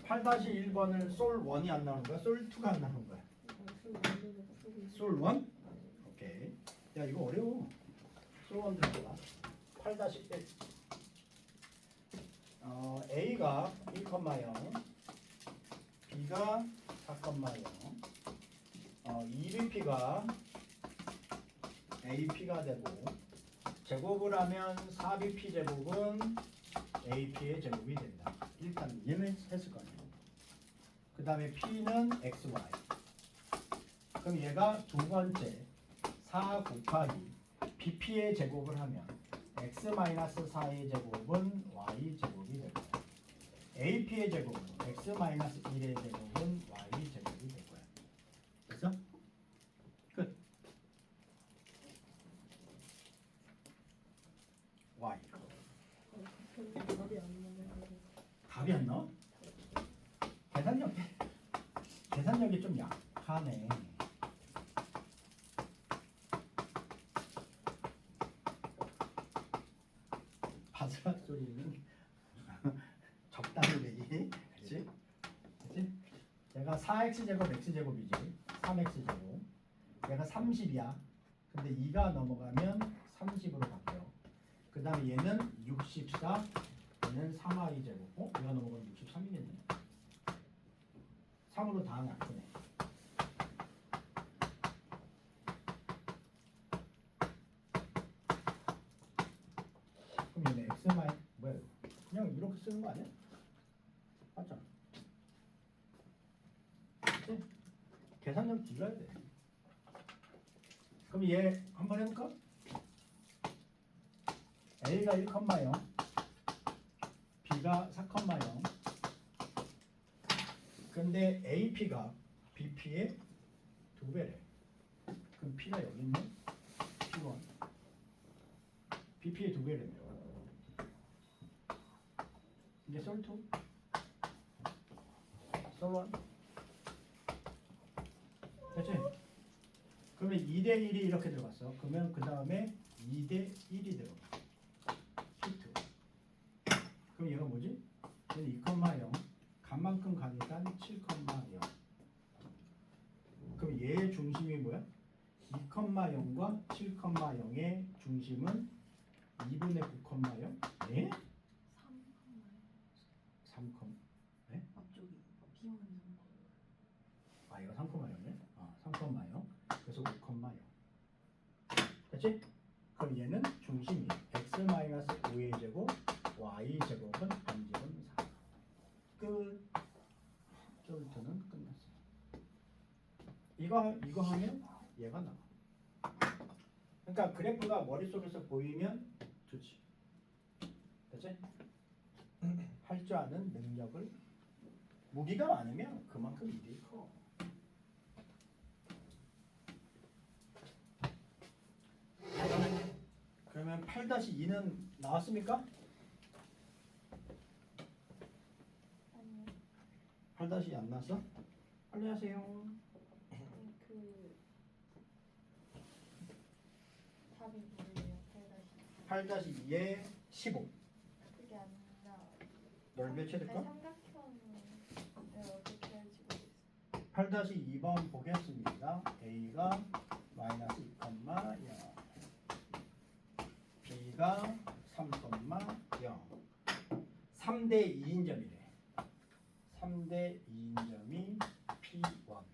8-1번을 솔 1이 안 나오는 거야? 솔 2가 안 나오는 거야? 솔 1? 오케이. 야 이거 어려워. 솔 1 들어봐. 8-1. A가 1,0, B가 4,0, 2BP가 AP가 되고 제곱을 하면 4BP 제곱은 AP의 제곱이 된다. 일단 얘는 했을 거 아니에요. 그 다음에 P는 XY. 그럼 얘가 두 번째 4 곱하기 BP의 제곱을 하면 X-4의 제곱은 Y 제곱이 되고 AP의 제곱은 X-1의 제곱은 Y 제곱이 될 거야. 됐어? 끝. Y. 답이 안 나네. 답이 안 나와? 계산력이 좀 약하네. 바스락 소리는 적당히 내기. 그치? 그치? 얘가 4x제곱 x제곱이지. 3x제곱. 얘가 30이야. 근데 2가 넘어가면 30으로 바뀌어. 그 다음에 얘는 64. 얘는 3y 제곱. 얘가 넘어가면 63이겠네. 3으로 다하면 안 크네. 그럼 얘는 x마이 뭐야 이거? 그냥 이렇게 쓰는 거 아니야? 맞잖아. 그치? 계산력 길러야 돼. 그럼 얘 한번 해볼까? A가 1,0, B가 4,0. 근데 AP가 BP의 2배래. 그럼 P가 여기 있네? P1. BP의 2배래요. 이게 썰2? 썰1? 됐지? 그러면 2대1이 이렇게 들어갔어. 그러면 그 다음에 2대1이 들어가. P2. 그럼 얘가 뭐지? 얘는 2,0. 간만큼 가니까 7,0. 그럼 얘의 중심이 뭐야? 2,0과 7,0의 중심은 2분의 9,0? 예? 3, 네? 앞쪽이 비용은 3. 아 이거 3,0네? 아 3,0. 그래서 5,0. 됐지? 그럼 얘는 중심이 x-5의 제곱 y 제곱은 반지름 4. 끝. 쫄트는 끝났어. 이거 하면 얘가 나와. 그러니까 그래프가 머릿속에서 보이면 좋지. 됐지? 할 줄 아는 능력을 무기가 많으면 그만큼 일이 커. 그러면 8-2는 나왔습니까? 아니요. 8-2 안 나왔어? 빨리 하세요. 그 답이 뭐예요? 8-2. 8-2에 15. 그게 안 나와요. 넓이 최대값? 삼각형을 어떻게 할지 모르겠어요. 8-2번 보겠습니다. A가 마이너스 2,0, B가 3,0. 3대 2인 점이래. 3대 2인 점이 P1.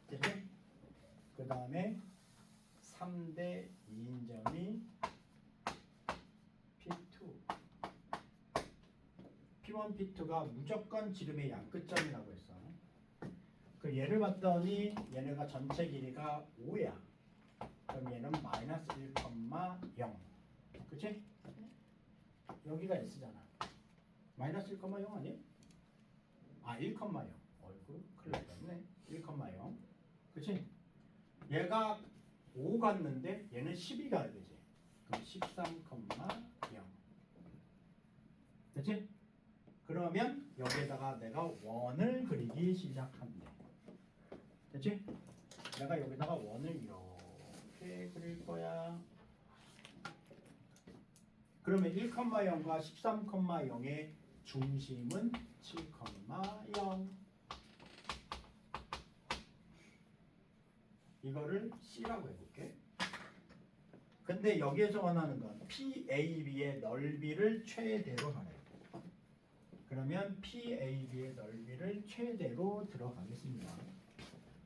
됐지? 그 다음에 3대 2인 점이 P2. P1, P2가 무조건 지름의 양끝점이라고 했어. 그 얘를 봤더니 얘네가 전체 길이가 5야. 그럼 얘는 마이너스 1,0. 그치? 여기가 S잖아. 마이너스 1,0 아니에요? 아 1,0. 어이구 큰일 났네. 1,0. 그치? 얘가 5 갔는데 얘는 12 가야 되지. 그럼 13,0. 됐지? 그러면 여기에다가 내가 원을 그리기 시작한대. 됐지? 내가 여기다가 원을 이렇게 그릴 거야. 그러면 1,0과 13,0의 중심은 7,0. 이거를 C라고 해볼게. 근데 여기에서 원하는 건 PAB의 넓이를 최대로 하래. 그러면 PAB의 넓이를 최대로 들어가겠습니다.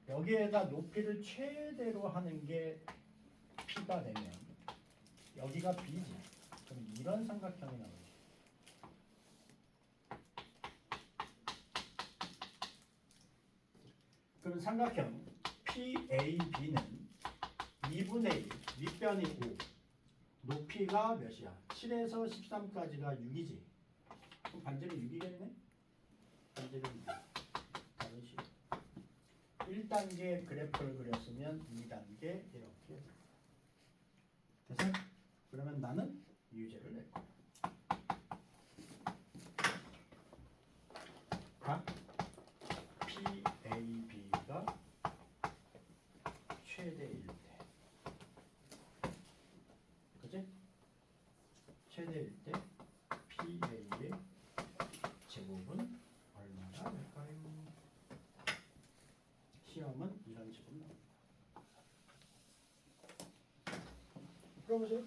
여기에다 높이를 최대로 하는 게 P가 되면 여기가 B지. 그럼 이런 삼각형이 나오지. 그럼 삼각형 PAB는 2분의 1, 윗변이 5, 높이가 몇이야? 7에서 13까지가 6이지. 그럼 반지름 6이겠네? 반지름 6. 다른 식. 1단계 그래프를 그렸으면 2단계 이렇게. 됐어? 그러면 나는 유제를 낼 거야. 각 PAB가 최대일 때, 그치? 최대일 때 PA의 제곱은 얼마나 될까요? 시험은 이런 식으로 나옵니다. 풀어보세요.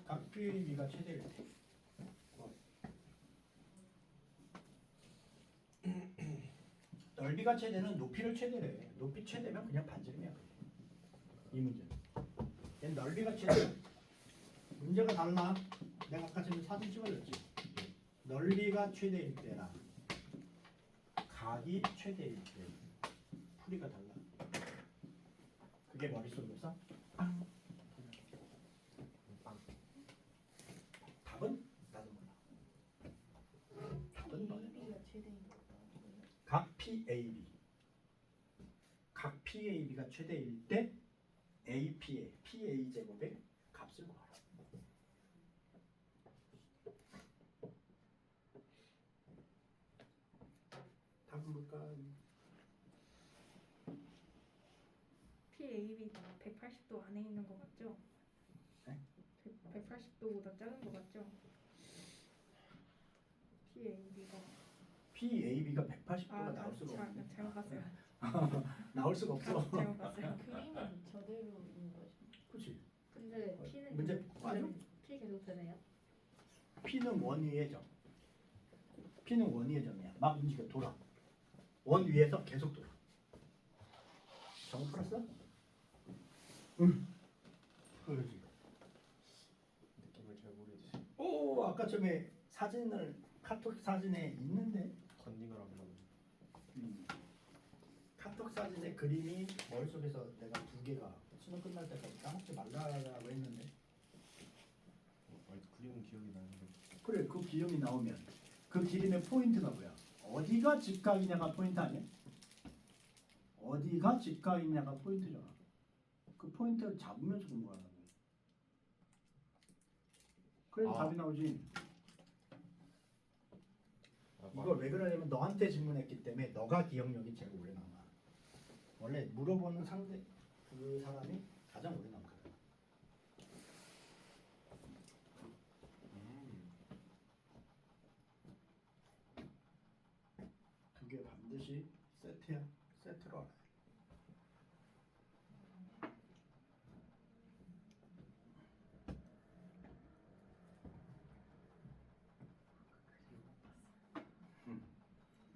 각 PAB가 최대일 때 넓이가 최대는 높이를 최대래. 높이 최대면 그냥 반지름이야. 이 문제는. 얘는 넓이가 최대. 문제가 달라. 내가 아까 전에 사진 찍어줬지. 넓이가 최대일 때랑 각이 최대일 때 풀이가 달라. 그게 머릿속에서 빵. 답은 나도 몰라. 답은 너네. AB가 최대인 거다. 각 PAB. 각 PAB가 최대일 때 AP의 PA 제곱의 값을 구하라. 답은 뭘까? PAB가 180도 안에 있는 거 맞죠? 네? 180도보다 작은 거 맞죠? PAB가 PAB가 180도가 나올 수가 없네. 잘못 봤어요. 나올 수가 없어. 잘못 봤어요. 그림은 저대로 있는 거죠. 그렇지. 근데 P는 문제 계속- 맞아? P 계속 되네요. P는 원위의 점. P는 원위의 점이야. 막 움직여 돌아. 원 위에서 계속 돌아. 정말 풀었어? 응. 그러지. 느낌을 잘 모르겠어요. 오, 아까 전에 사진을 카톡 사진에 있는데 컨닝을 안 받는. 카톡 사진의 그림이 머릿속에서 내가 2개가 수능 끝날 때까지 까먹지 말라고 했는데 그림은 기억이 나는데. 그래 그 기억이 나오면 그 그림의 포인트가 뭐야? 어디가 직각이냐가 포인트 아니야? 어디가 직각이냐가 포인트잖아. 그 포인트를 잡으면서 공부하는 거야. 그래서 아. 답이 나오지. 이걸 왜 그러냐면 너한테 질문했기 때문에 너가 기억력이 제일 오래 남아. 원래 물어보는 상대 그 사람이 가장 오래 남거든. 그게 반드시 세트야. 세트로 알아야 돼.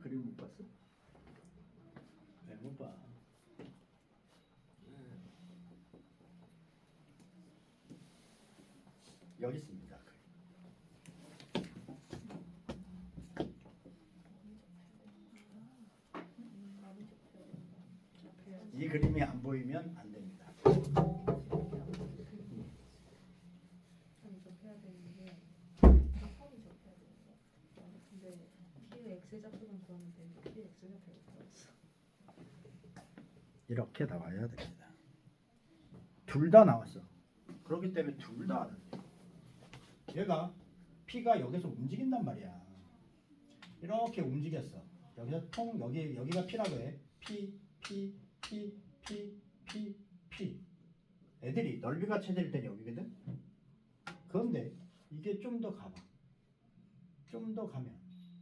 그림 못 봤어? 왜 못 봐? 여기 있습니다. 많이 접혀야 된다. 이 그림이 안 보이면 안 됩니다. 아니 접해야 되는 게 턱이 접혀야 되는 거. 근데 P의 X 좌표는 구하는데 P의 X 좌표가 구했어. 이렇게 나와야 됩니다. 둘 다 나왔어. 그렇기 때문에 둘 다 알아야 돼. 얘가 P가 여기서 움직인단 말이야. 이렇게 움직였어. 여기서 통 여기가 P라고 해. P. 애들이 넓이가 최대일 땐 여기거든. 그런데 이게 좀 더 가봐. 좀 더 가면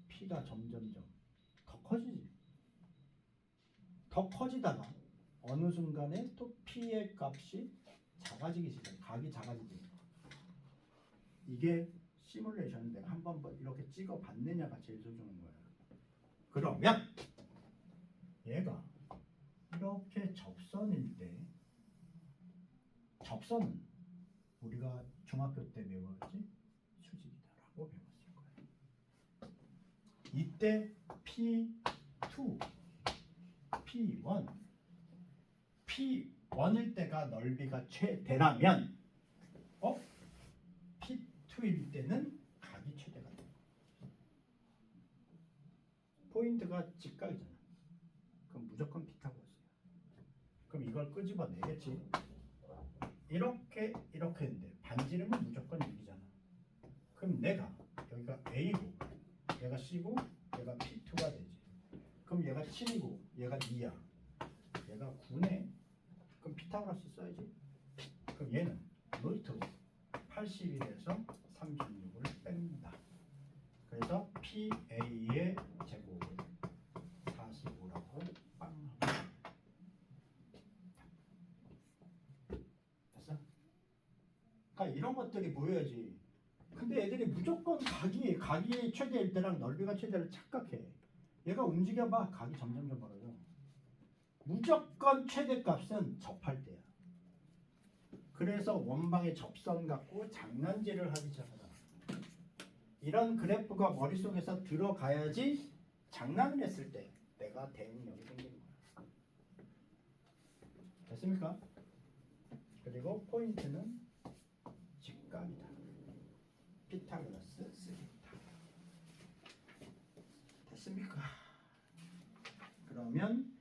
P가 점점점 더 커지지. 더 커지다가 어느 순간에 또 P의 값이 작아지기 시작해. 각이 작아지지. 이게 시뮬레이션 내가 한번 이렇게 찍어 봤느냐가 제일 소중한 거야. 그러면 얘가 이렇게 접선일 때 접선은 우리가 중학교 때 배웠지? 수직이다라고 배웠을 거예요. 이때 P2, P1, P1일 때가 넓이가 최대라면 P2일 때는 각이 최대가 돼. 포인트가 직각이잖아. 그럼 무조건 피타고라스야. 그럼 이걸 끄집어내겠지. 이렇게 했는데 반지름은 무조건 6이잖아. 그럼 내가 여기가 A고 얘가 C고 얘가 P2가 되지. 그럼 얘가 7이고 얘가 2야. 얘가 9네. 그럼 피타고라스 써야지. 그럼 얘는 루트 81에서 36을 뺍니다. 그래서 PA의 제곱은 45라고 빵. 됐어? 그러니까 이런 것들이 보여야지. 근데 애들이 무조건 각이 최대일 때랑 넓이가 최대를 착각해. 얘가 움직여봐. 각이 점점 벌어져. 무조건 최대값은 접할 때야. 그래서 원방의 접선 갖고 장난질을 하기 시작하잖아. 이런 그래프가 머릿속에서 들어가야지 장난을 했을 때 내가 대응력이 생기는 거야. 됐습니까? 그리고 포인트는 직각이다. 피타고라스 쓰기다. 됐습니까? 그러면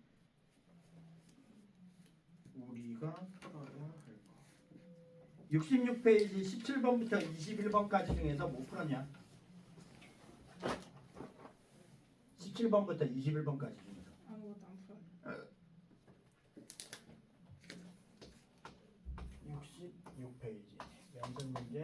우리가 풀어야 할 거 66페이지 17번부터 21번까지 중에서 뭐 풀었냐? 17번부터 21번까지 중에서 아무것도 안 풀어요. 66페이지 연습 문제